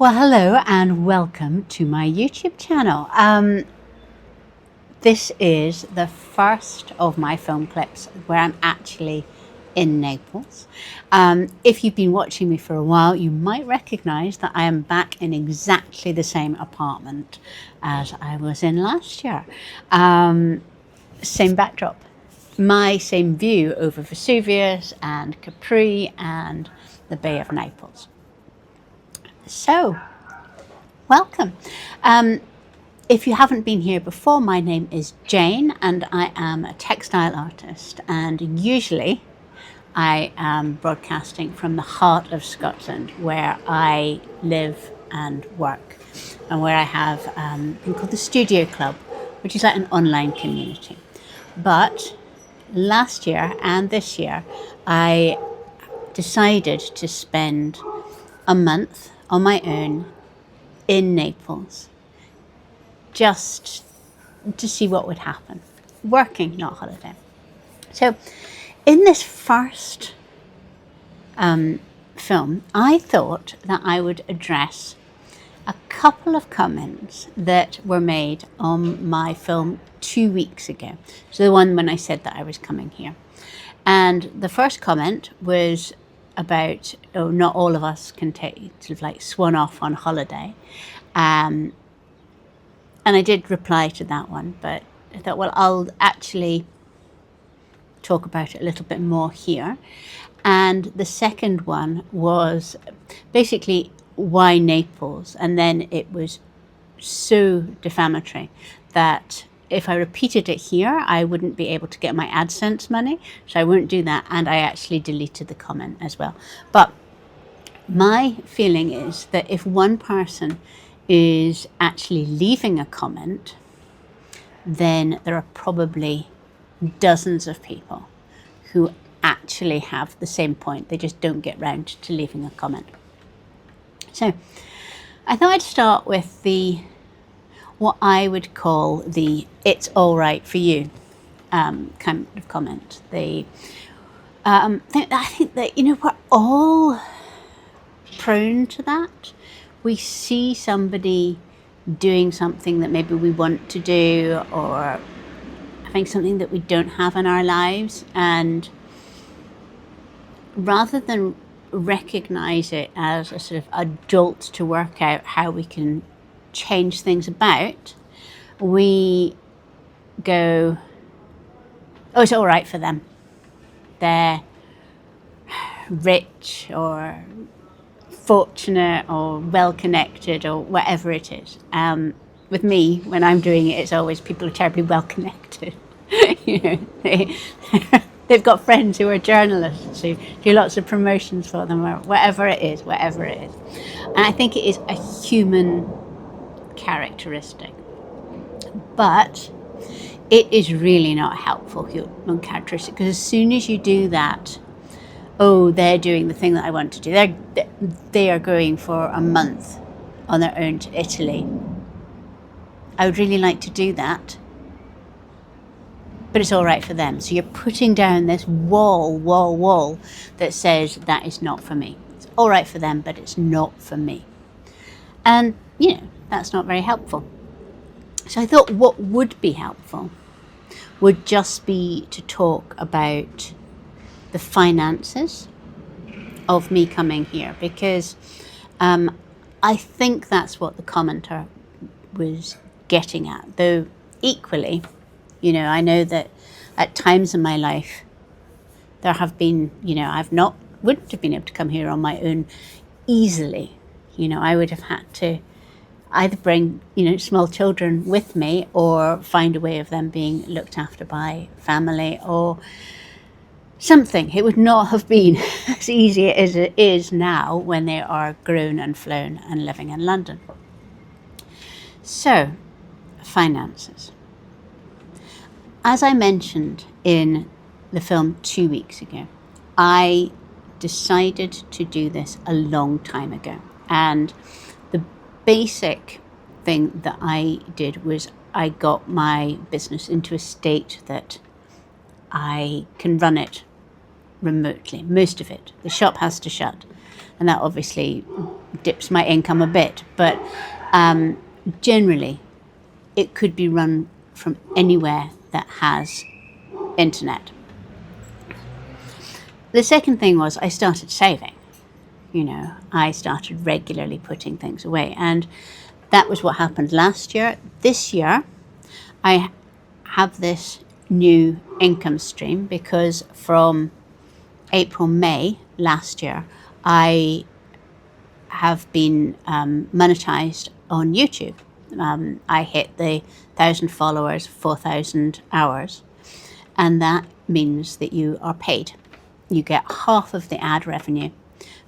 Well, hello and welcome to my YouTube channel. This is the first of my film clips where I'm actually in Naples. If you've been watching me for a while, you might recognize that I am back in exactly the same apartment as I was in last year. Same backdrop, my same view over Vesuvius and Capri and the Bay of Naples. So, welcome. If you haven't been here before, my name is Jane and I am a textile artist, and usually I am broadcasting from the heart of Scotland where I live and work, and where I have a thing called the Studio Club, which is like an online community. But last year and this year I decided to spend a month on my own in Naples, just to see what would happen. Working, not holiday. So in this first film, I thought that I would address a couple of comments that were made on my film 2 weeks ago. So the one when I said that I was coming here. And the first comment was about, oh, not all of us can take, sort of like swan off on holiday. And I did reply to that one, but I thought, well, I'll actually talk about it a little bit more here. And the second one was basically why Naples? And then it was so defamatory that if I repeated it here, I wouldn't be able to get my AdSense money. So I won't do that. And I actually deleted the comment as well. But my feeling is that if one person is actually leaving a comment, then there are probably dozens of people who actually have the same point. They just don't get round to leaving a comment. So I thought I'd start with what I would call the "it's all right for you" kind of comment. I think that we're all prone to that. We see somebody doing something that maybe we want to do, or having something that we don't have in our lives, and rather than recognize it as a sort of a jolt to work out how we can change things about, we go, oh, it's all right for them. They're rich or fortunate or well-connected or whatever it is. With me, when I'm doing it, it's always people are terribly well-connected. They've got friends who are journalists who do lots of promotions for them, or whatever it is. And I think it is a human characteristic. But it is really not a helpful human characteristic, because as soon as you do that, oh, they're doing the thing that I want to do. They are going for a month on their own to Italy. I would really like to do that, but it's all right for them. So you're putting down this wall that says that is not for me. It's all right for them, but it's not for me. And, that's not very helpful. So I thought what would be helpful would just be to talk about the finances of me coming here, because I think that's what the commenter was getting at. Though equally, I know that at times in my life there have been, wouldn't have been able to come here on my own easily. I would have had to either bring, small children with me, or find a way of them being looked after by family or something. It would not have been as easy as it is now when they are grown and flown and living in London. So, finances. As I mentioned in the film 2 weeks ago, I decided to do this a long time ago. And the basic thing that I did was I got my business into a state that I can run it remotely, most of it. The shop has to shut, and that obviously dips my income a bit. But generally, it could be run from anywhere that has internet. The second thing was I started saving. I started regularly putting things away. And that was what happened last year. This year, I have this new income stream because from April, May last year, I have been monetized on YouTube. I hit the 1,000 followers, 4,000 hours, and that means that you are paid. You get half of the ad revenue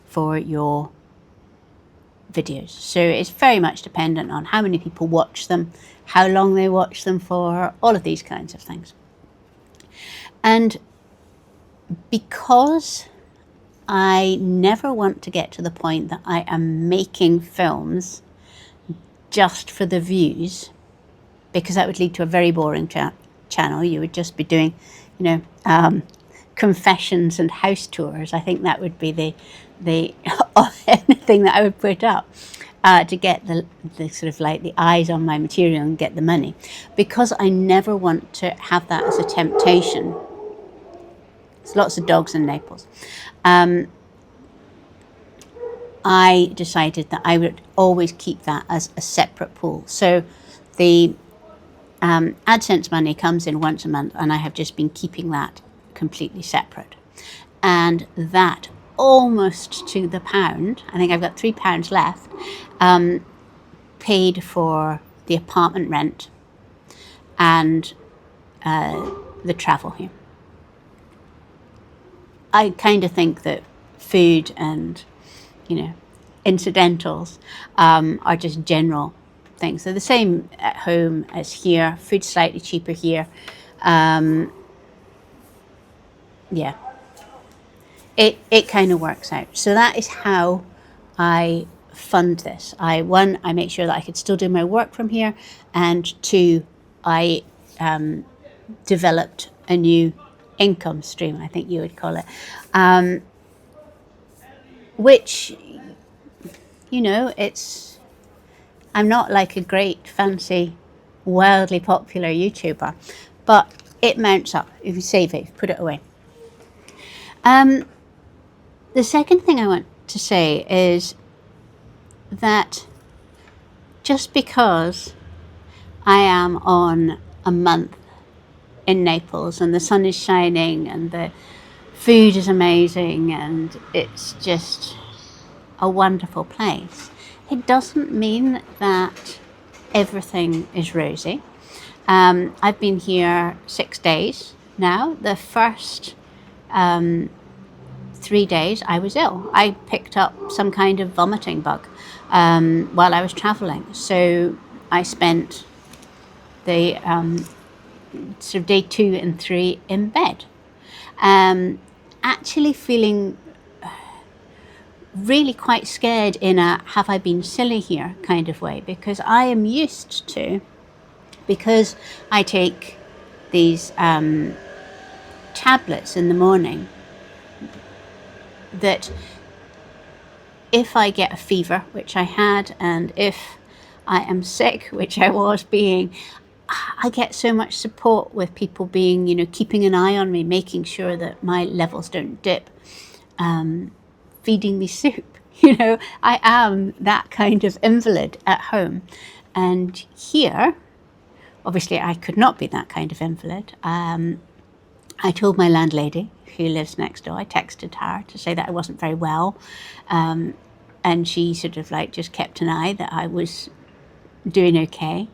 for your videos. So it's very much dependent on how many people watch them, how long they watch them for, all of these kinds of things. And because I never want to get to the point that I am making films just for the views, because that would lead to a very boring channel. You would just be doing, confessions and house tours. I think that would be the thing that I would put up to get the sort of like the eyes on my material and get the money. Because I never want to have that as a temptation. There's lots of dogs in Naples. I decided that I would always keep that as a separate pool. So the AdSense money comes in once a month, and I have just been keeping that completely separate. And that almost to the pound, I think I've got £3 left, paid for the apartment rent and the travel here. I kind of think that food and, incidentals are just general things. They're the same at home as here. Food's slightly cheaper here. Yeah. It kind of works out. So that is how I fund this. I make sure that I could still do my work from here, and two, I developed a new income stream, I think you would call it, which, I'm not like a great, fancy, wildly popular YouTuber, but it mounts up if you save it, put it away. The second thing I want to say is that just because I am on a month in Naples and the sun is shining and the food is amazing and it's just a wonderful place, it doesn't mean that everything is rosy. I've been here 6 days now. The first 3 days I was ill. I picked up some kind of vomiting bug while I was traveling. So I spent the sort of day 2 and 3 in bed. Actually feeling really quite scared in a have I been silly here kind of way, because I am used to, because I take these tablets in the morning, that if I get a fever, which I had, and if I am sick, which I was being, I get so much support with people being, keeping an eye on me, making sure that my levels don't dip, feeding me soup. I am that kind of invalid at home. And here, obviously I could not be that kind of invalid. I told my landlady, who lives next door, I texted her to say that I wasn't very well. And she sort of just kept an eye that I was doing okay.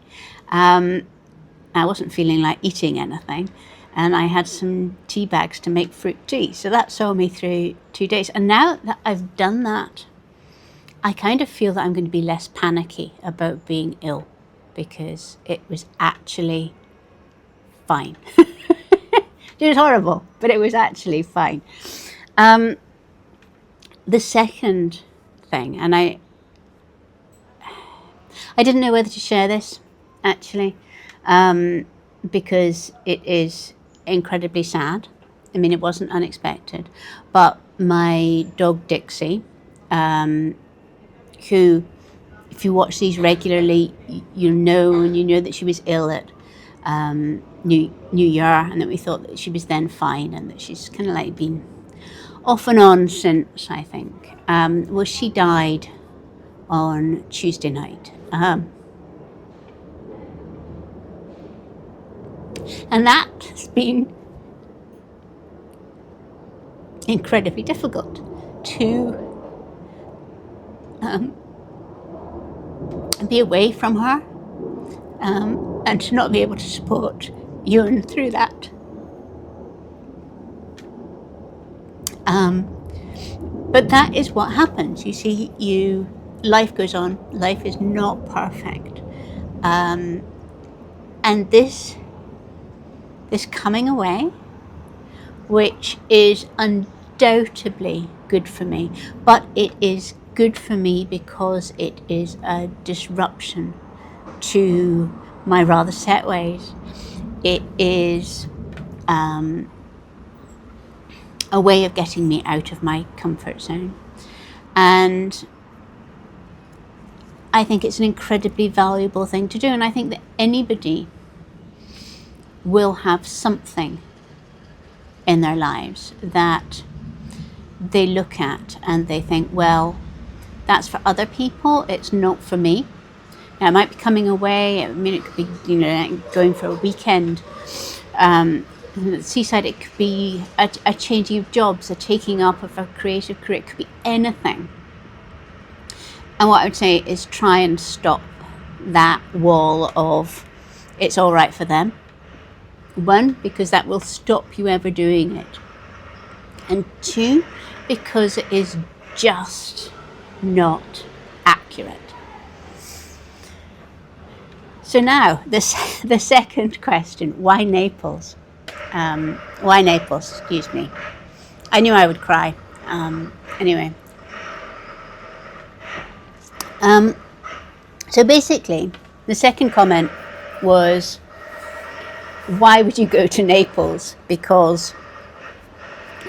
I wasn't feeling like eating anything. And I had some tea bags to make fruit tea. So that saw me through 2 days. And now that I've done that, I kind of feel that I'm going to be less panicky about being ill, because it was actually fine. It was horrible, but it was actually fine. The second thing, and I didn't know whether to share this, actually, because it is incredibly sad. I mean, it wasn't unexpected, but my dog Dixie, who, if you watch these regularly, you know that she was ill at New Year, and that we thought that she was then fine, and that she's kind of like been off and on since, I think. Well, she died on Tuesday night. And that's been incredibly difficult to be away from her, and to not be able to support Ewan through that. But that is what happens. You see, life goes on. Life is not perfect, and this coming away, which is undoubtedly good for me, but it is good for me because it is a disruption to my rather set ways. It is a way of getting me out of my comfort zone, and I think it's an incredibly valuable thing to do. And I think that anybody will have something in their lives that they look at and they think, well, that's for other people, it's not for me. Now, it might be coming away. I mean, it could be, going for a weekend at the seaside. It could be a changing of jobs, a taking up of a creative career. It could be anything. And what I would say is try and stop that wall of it's all right for them. One, because that will stop you ever doing it. And two, because it is just not accurate. So now, the second question, why Naples? Why Naples, excuse me. I knew I would cry. Anyway. So basically, the second comment was, why would you go to Naples? Because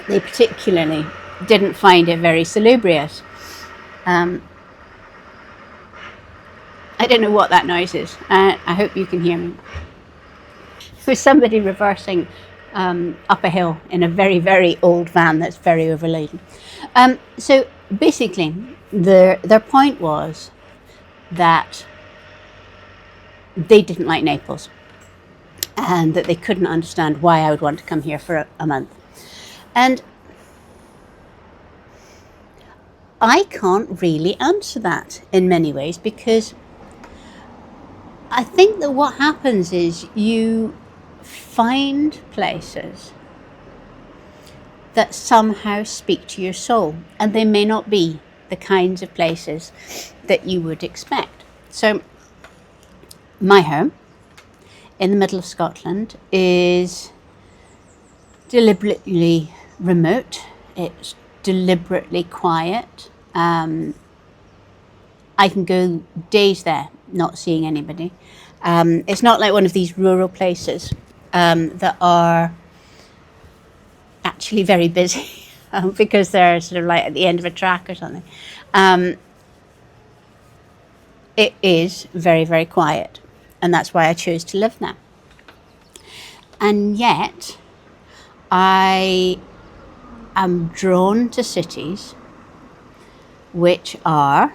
they particularly didn't find it very salubrious. I don't know what that noise is. I hope you can hear me. It was somebody reversing up a hill in a very, very old van that's very overladen. So basically, their point was that they didn't like Naples, and that they couldn't understand why I would want to come here for a month. And I can't really answer that in many ways, because I think that what happens is you find places that somehow speak to your soul, and they may not be the kinds of places that you would expect. So my home in the middle of Scotland is deliberately remote. It's deliberately quiet. I can go days there not seeing anybody. It's not like one of these rural places that are actually very busy because they're sort of like at the end of a track or something. It is very, very quiet, and that's why I chose to live there. And yet, I am drawn to cities which are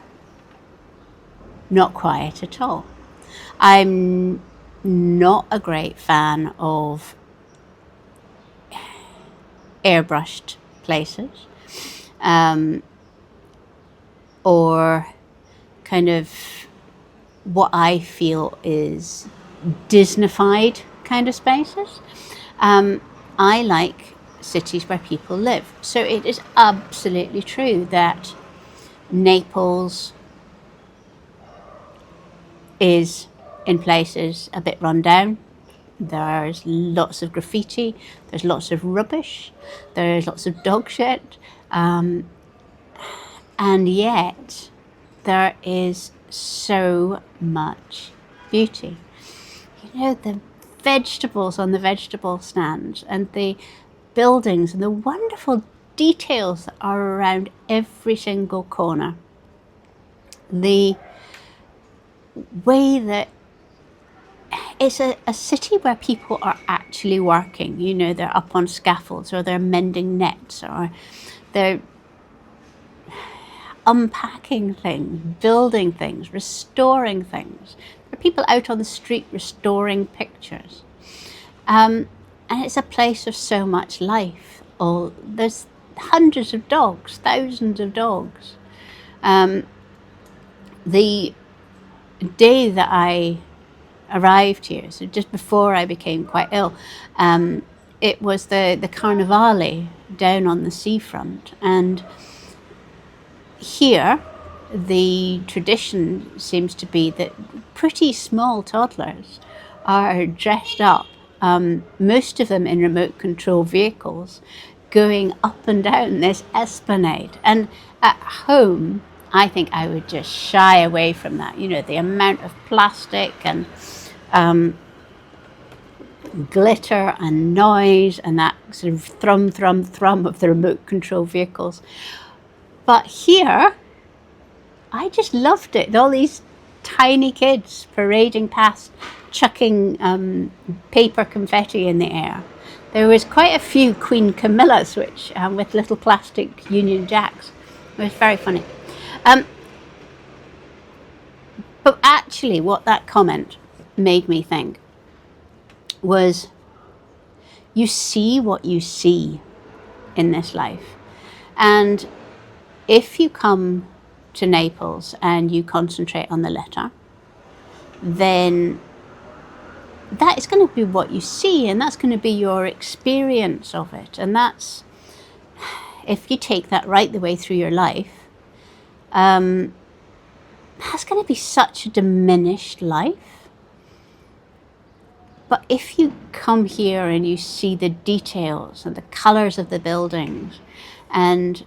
not quiet at all. I'm not a great fan of airbrushed places, or kind of what I feel is Disneyfied kind of spaces. I like cities where people live. So it is absolutely true that Naples is in places a bit run down. There's lots of graffiti, there's lots of rubbish, there's lots of dog shit, and yet there is so much beauty. The vegetables on the vegetable stands, and the buildings, and the wonderful details that are around every single corner. the way that it's a city where people are actually working. You know, they're up on scaffolds, or they're mending nets, or they're unpacking things, building things, restoring things. There are people out on the street restoring pictures. And it's a place of so much life. There's hundreds of dogs, thousands of dogs. The day that I arrived here, so just before I became quite ill, it was the Carnivale down on the seafront. And here, the tradition seems to be that pretty small toddlers are dressed up, most of them in remote control vehicles, going up and down this esplanade. And at home, I think I would just shy away from that. You know, the amount of plastic and glitter and noise and that sort of thrum, thrum, thrum of the remote control vehicles. But here, I just loved it. All these tiny kids parading past, chucking paper confetti in the air. There was quite a few Queen Camillas, which with little plastic Union Jacks. It was very funny. But actually, what that comment made me think was, you see what you see in this life. And if you come to Naples and you concentrate on the letter, then that is going to be what you see, and that's going to be your experience of it. And that's, if you take that right the way through your life, that's going to be such a diminished life. But if you come here and you see the details and the colours of the buildings and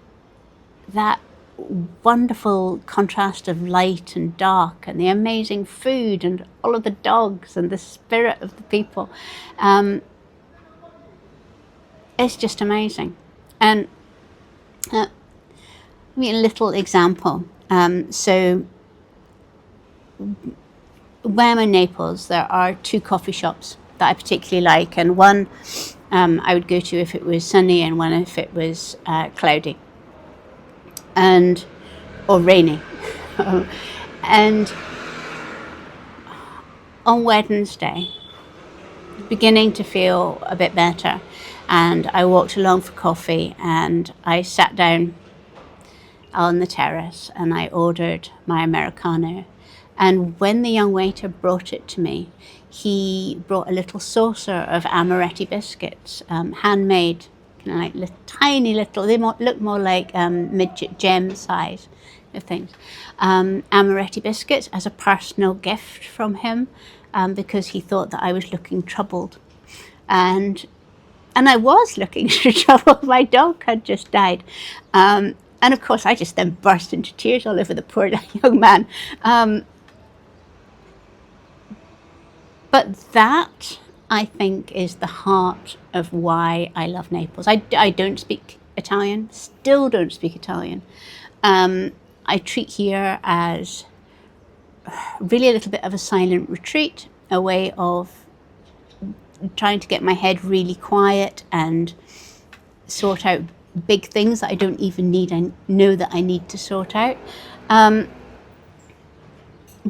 that wonderful contrast of light and dark and the amazing food and all of the dogs and the spirit of the people, it's just amazing. And a little example. So when I'm in Naples, there are two coffee shops that I particularly like, and one I would go to if it was sunny, and one if it was cloudy or rainy. And on Wednesday, beginning to feel a bit better, and I walked along for coffee, and I sat down on the terrace and I ordered my Americano. And when the young waiter brought it to me, he brought a little saucer of amaretti biscuits, handmade, kind of like tiny little, they look more like midget gem size of things. Amaretti biscuits as a personal gift from him, because he thought that I was looking troubled. And I was looking troubled. My dog had just died. And of course, I just then burst into tears all over the poor young man. But that, I think, is the heart of why I love Naples. I don't speak Italian, still don't speak Italian. I treat here as really a little bit of a silent retreat, a way of trying to get my head really quiet and sort out big things that I don't even need. I know that I need to sort out.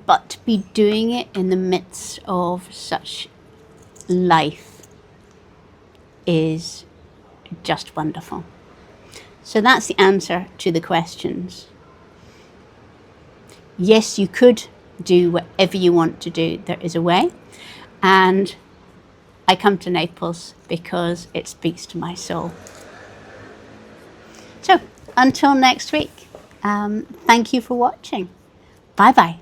But to be doing it in the midst of such life is just wonderful. So that's the answer to the questions. Yes, you could do whatever you want to do. There is a way. And I come to Naples because it speaks to my soul. So until next week, thank you for watching. Bye-bye.